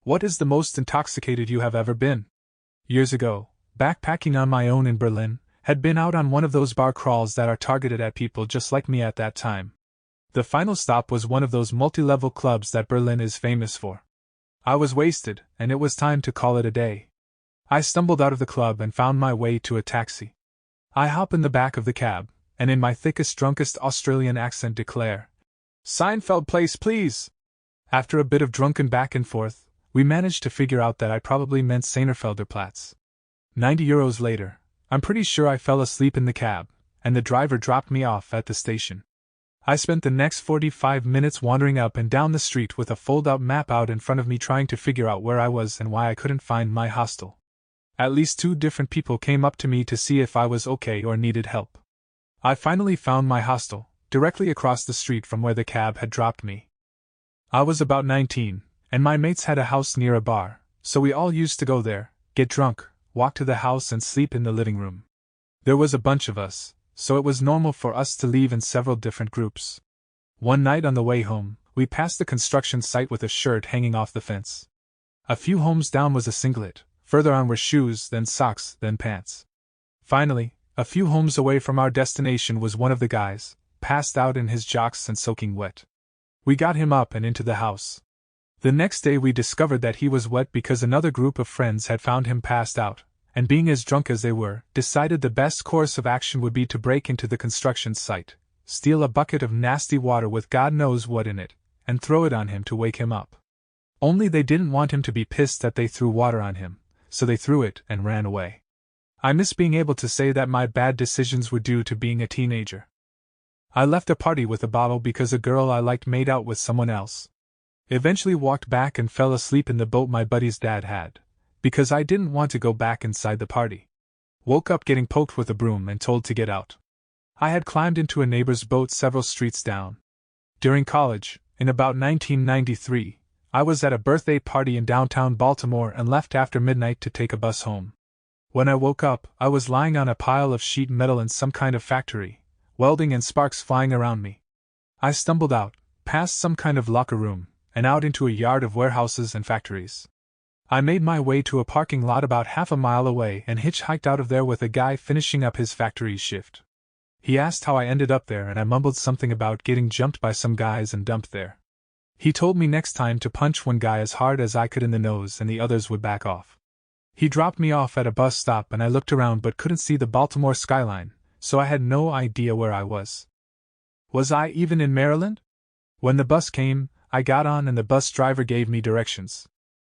What is the most intoxicated you have ever been? Years ago, backpacking on my own in Berlin, had been out on one of those bar crawls that are targeted at people just like me at that time. The final stop was one of those multi-level clubs that Berlin is famous for. I was wasted, and it was time to call it a day. I stumbled out of the club and found my way to a taxi. I hop in the back of the cab, and in my thickest, drunkest Australian accent declare, "Seinfeld Place, please!" After a bit of drunken back and forth, we managed to figure out that I probably meant Seinerfelderplatz. €90 later, I'm pretty sure I fell asleep in the cab, and the driver dropped me off at the station. I spent the next 45 minutes wandering up and down the street with a fold-out map out in front of me trying to figure out where I was and why I couldn't find my hostel. At least 2 different people came up to me to see if I was okay or needed help. I finally found my hostel, directly across the street from where the cab had dropped me. I was about 19, and my mates had a house near a bar, so we all used to go there, get drunk, walk to the house and sleep in the living room. There was a bunch of us, so it was normal for us to leave in several different groups. One night on the way home, we passed a construction site with a shirt hanging off the fence. A few homes down was a singlet, further on were shoes, then socks, then pants. Finally, a few homes away from our destination was one of the guys, passed out in his jocks and soaking wet. We got him up and into the house. The next day we discovered that he was wet because another group of friends had found him passed out, and being as drunk as they were, decided the best course of action would be to break into the construction site, steal a bucket of nasty water with God knows what in it, and throw it on him to wake him up. Only they didn't want him to be pissed that they threw water on him, so they threw it and ran away. I miss being able to say that my bad decisions were due to being a teenager. I left a party with a bottle because a girl I liked made out with someone else. Eventually walked back and fell asleep in the boat my buddy's dad had, because I didn't want to go back inside the party. Woke up getting poked with a broom and told to get out. I had climbed into a neighbor's boat several streets down. During college, in about 1993, I was at a birthday party in downtown Baltimore and left after midnight to take a bus home. When I woke up, I was lying on a pile of sheet metal in some kind of factory, welding and sparks flying around me. I stumbled out, past some kind of locker room, and out into a yard of warehouses and factories. I made my way to a parking lot about half a mile away and hitchhiked out of there with a guy finishing up his factory shift. He asked how I ended up there and I mumbled something about getting jumped by some guys and dumped there. He told me next time to punch one guy as hard as I could in the nose and the others would back off. He dropped me off at a bus stop and I looked around but couldn't see the Baltimore skyline, so I had no idea where I was. Was I even in Maryland? When the bus came, I got on and the bus driver gave me directions.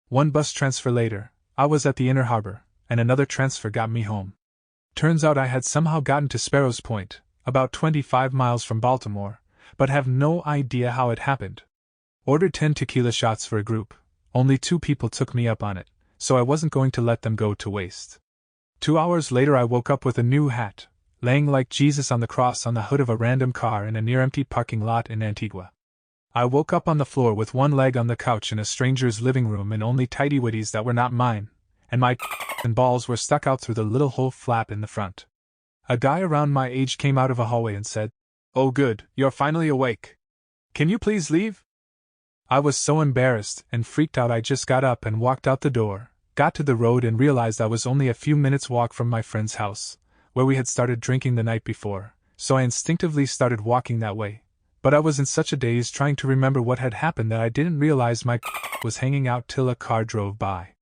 One bus transfer later, I was at the Inner Harbor, and another transfer got me home. Turns out I had somehow gotten to Sparrows Point, about 25 miles from Baltimore, but have no idea how it happened. Ordered 10 tequila shots for a group. Only 2 people took me up on it, so I wasn't going to let them go to waste. 2 hours later I woke up with a new hat, laying like Jesus on the cross on the hood of a random car in a near-empty parking lot in Antigua. I woke up on the floor with one leg on the couch in a stranger's living room and only tighty-whities that were not mine, and my and balls were stuck out through the little hole flap in the front. A guy around my age came out of a hallway and said, "Oh good, you're finally awake. Can you please leave?" I was so embarrassed and freaked out I just got up and walked out the door, got to the road and realized I was only a few minutes' walk from my friend's house, where we had started drinking the night before, so I instinctively started walking that way. But I was in such a daze trying to remember what had happened that I didn't realize my was hanging out till a car drove by.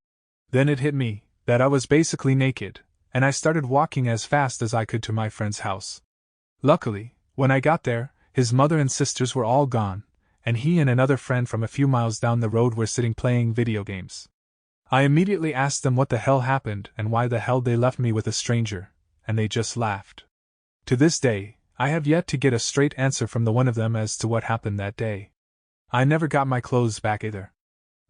Then it hit me that I was basically naked, and I started walking as fast as I could to my friend's house. Luckily, when I got there, his mother and sisters were all gone, and he and another friend from a few miles down the road were sitting playing video games. I immediately asked them what the hell happened and why the hell they left me with a stranger, and they just laughed. To this day, I have yet to get a straight answer from the one of them as to what happened that day. I never got my clothes back either.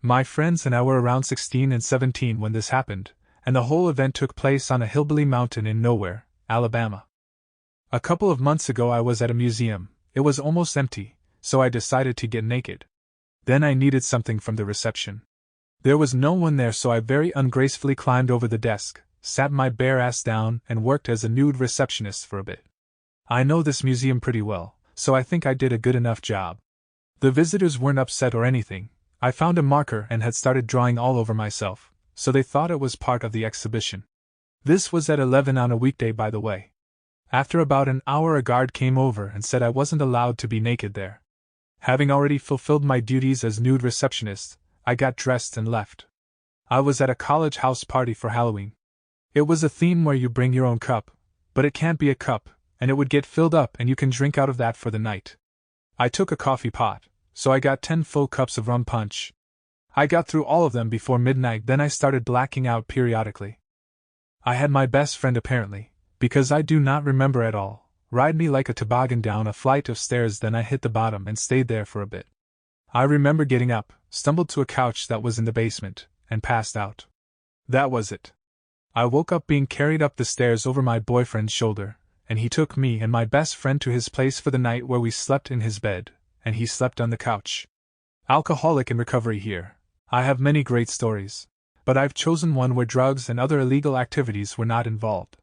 My friends and I were around 16 and 17 when this happened, and the whole event took place on a hillbilly mountain in nowhere, Alabama. A couple of months ago I was at a museum. It was almost empty, so I decided to get naked. Then I needed something from the reception. There was no one there, so I very ungracefully climbed over the desk, sat my bare ass down, and worked as a nude receptionist for a bit. I know this museum pretty well, so I think I did a good enough job. The visitors weren't upset or anything. I found a marker and had started drawing all over myself, so they thought it was part of the exhibition. This was at 11 on a weekday, by the way. After about an hour, a guard came over and said I wasn't allowed to be naked there. Having already fulfilled my duties as nude receptionist, I got dressed and left. I was at a college house party for Halloween. It was a theme where you bring your own cup, but it can't be a cup, and it would get filled up and you can drink out of that for the night. I took a coffee pot, so I got 10 full cups of rum punch. I got through all of them before midnight, then I started blacking out periodically. I had my best friend, apparently, because I do not remember at all, ride me like a toboggan down a flight of stairs. Then I hit the bottom and stayed there for a bit. I remember getting up, stumbled to a couch that was in the basement, and passed out. That was it. I woke up being carried up the stairs over my boyfriend's shoulder, and he took me and my best friend to his place for the night, where we slept in his bed, and he slept on the couch. Alcoholic in recovery here. I have many great stories, but I've chosen one where drugs and other illegal activities were not involved.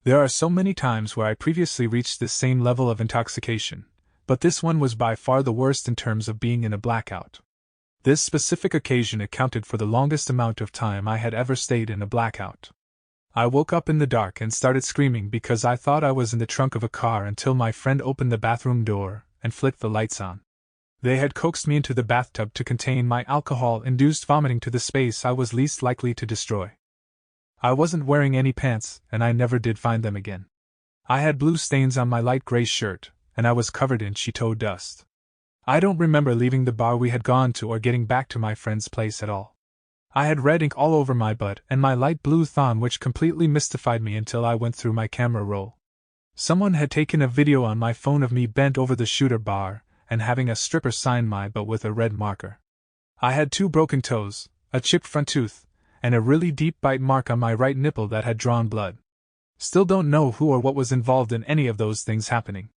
There are so many times where I previously reached this same level of intoxication, but this one was by far the worst in terms of being in a blackout. This specific occasion accounted for the longest amount of time I had ever stayed in a blackout. I woke up in the dark and started screaming because I thought I was in the trunk of a car until my friend opened the bathroom door and flicked the lights on. They had coaxed me into the bathtub to contain my alcohol-induced vomiting to the space I was least likely to destroy. I wasn't wearing any pants, and I never did find them again. I had blue stains on my light gray shirt, and I was covered in Cheeto dust. I don't remember leaving the bar we had gone to or getting back to my friend's place at all. I had red ink all over my butt and my light blue thong, which completely mystified me until I went through my camera roll. Someone had taken a video on my phone of me bent over the shooter bar and having a stripper sign my butt with a red marker. I had 2 broken toes, a chipped front tooth, and a really deep bite mark on my right nipple that had drawn blood. Still don't know who or what was involved in any of those things happening.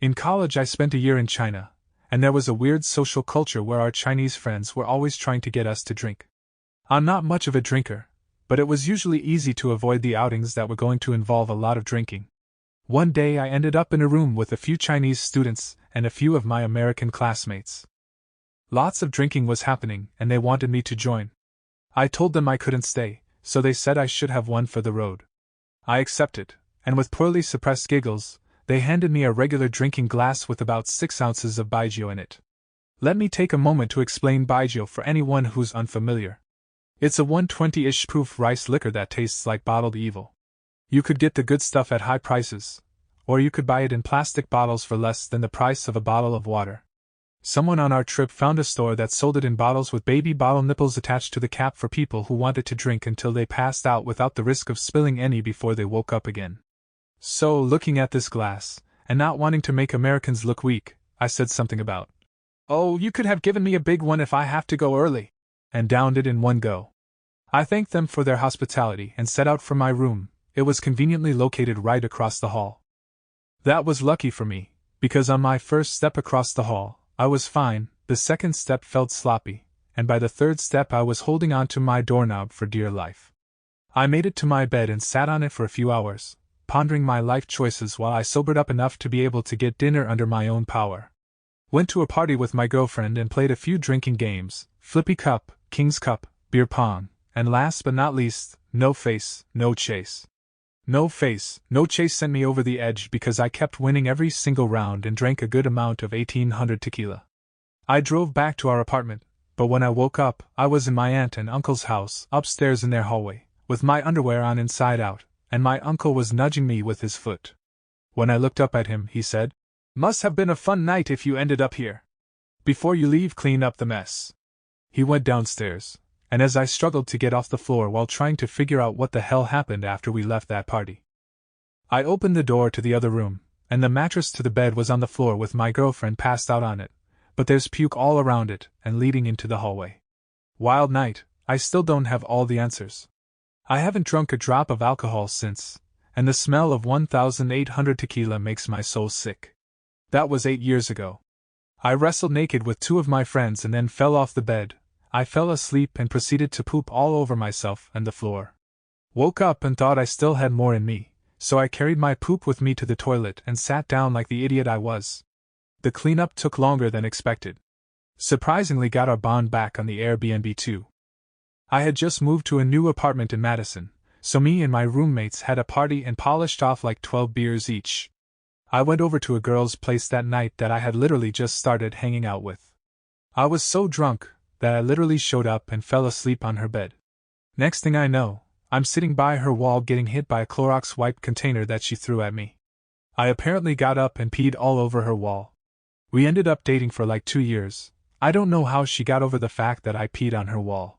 In college I spent a year in China, and there was a weird social culture where our Chinese friends were always trying to get us to drink. I'm not much of a drinker, but it was usually easy to avoid the outings that were going to involve a lot of drinking. One day I ended up in a room with a few Chinese students and a few of my American classmates. Lots of drinking was happening, and they wanted me to join. I told them I couldn't stay, so they said I should have one for the road. I accepted, and with poorly suppressed giggles, they handed me a regular drinking glass with about 6 ounces of baijiu in it. Let me take a moment to explain baijiu for anyone who's unfamiliar. It's a 120-ish proof rice liquor that tastes like bottled evil. You could get the good stuff at high prices, or you could buy it in plastic bottles for less than the price of a bottle of water. Someone on our trip found a store that sold it in bottles with baby bottle nipples attached to the cap for people who wanted to drink until they passed out without the risk of spilling any before they woke up again. So, looking at this glass, and not wanting to make Americans look weak, I said something about, "Oh, you could have given me a big one if I have to go early," and downed it in one go. I thanked them for their hospitality and set out for my room. It was conveniently located right across the hall. That was lucky for me, because on my first step across the hall, I was fine, the second step felt sloppy, and by the third step I was holding on to my doorknob for dear life. I made it to my bed and sat on it for a few hours, pondering my life choices while I sobered up enough to be able to get dinner under my own power. Went to a party with my girlfriend and played a few drinking games, Flippy Cup, King's Cup, beer pong, and last but not least, No Face, No Chase. No Face, No Chase sent me over the edge because I kept winning every single round and drank a good amount of 1800 tequila. I drove back to our apartment, but when I woke up, I was in my aunt and uncle's house, upstairs in their hallway, with my underwear on inside out, and my uncle was nudging me with his foot. When I looked up at him, he said, "Must have been a fun night if you ended up here. Before you leave, clean up the mess." He went downstairs, and as I struggled to get off the floor while trying to figure out what the hell happened after we left that party, I opened the door to the other room, and the mattress to the bed was on the floor with my girlfriend passed out on it, but there's puke all around it and leading into the hallway. Wild night, I still don't have all the answers. I haven't drunk a drop of alcohol since, and the smell of 1800 tequila makes my soul sick. That was 8 years ago. I wrestled naked with 2 of my friends and then fell off the bed. I fell asleep and proceeded to poop all over myself and the floor. Woke up and thought I still had more in me, so I carried my poop with me to the toilet and sat down like the idiot I was. The cleanup took longer than expected. Surprisingly got our bond back on the Airbnb too. I had just moved to a new apartment in Madison, so me and my roommates had a party and polished off like 12 beers each. I went over to a girl's place that night that I had literally just started hanging out with. I was so drunk that I literally showed up and fell asleep on her bed. Next thing I know, I'm sitting by her wall getting hit by a Clorox wipe container that she threw at me. I apparently got up and peed all over her wall. We ended up dating for like 2 years. I don't know how she got over the fact that I peed on her wall.